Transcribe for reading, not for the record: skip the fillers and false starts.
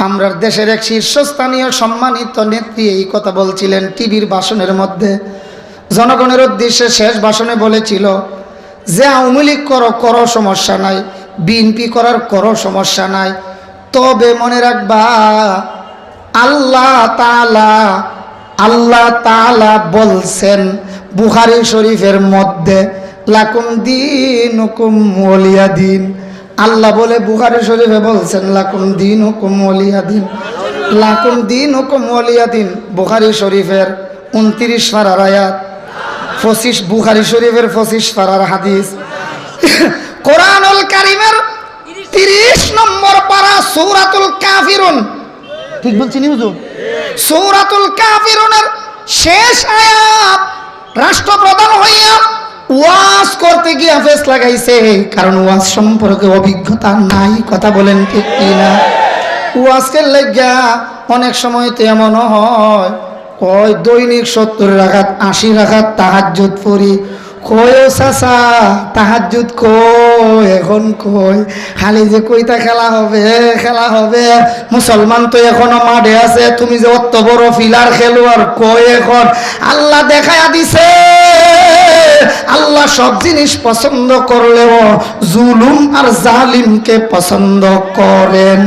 আমরা দেশের এক শীর্ষস্থানীয় সম্মানিত নেত্রী এই কথা বলছিলেন টিভির ভাষণের মধ্যে। জনগণের উদ্দেশ্যে শেষ ভাষণে বলেছিল যে আওয়ামী লীগ করো সমস্যা নাই, বিএনপি করার করো সমস্যা নাই, তবে মনে রাখবা আল্লাহ তাআলা বলছেন বুখারী শরীফের মধ্যে লাকুম দীনুকুম ওয়ালিয়া দিন। আল্লাহ বলে বুখারী শরীফে বলছেন লাকুম দীনুকুম ওয়ালিয়া দিন, লাকুম দীনুকুম ওয়ালিয়া দিন। বুখারী শরীফের 29 পারার আয়াত, 25 বুখারী শরীফের 25 পারার হাদিস, কোরআনুল কারীমের 30 নম্বর পারা সূরাতুল কাফিরুন। ঠিক বলছি নি হুজুর? সূরাতুল কাফিরুনের শেষ আয়াত রাষ্ট্রপ্রধান হইয়া ওয়াজ করতে গিয়ে ফেস লাগাইছে, কারণ ওয়াজ সম্পর্কে অভিজ্ঞতা নাই। কথা বলেন ঠিক কিনা? ওয়াজকে লাগা অনেক সময় তো এমনও হয়, কয় দৈনিক 70 রাকাত 80 রাকাত তাহাজ্জুদ পড়ি। কয় ও চাচা তাহাজ্জুদ কই এখন, কই খালি যে কইতা খেলা হবে, মুসলমান তো এখনো মাঠে আছে, তুমি যে অত বড় ফিলার খেলোয়াড় কই এখন? আল্লাহ দেখায়া দিছে আল্লাহ সব জিনিস পছন্দ করলেও জুলুম আর জালিমকে পছন্দ করেন।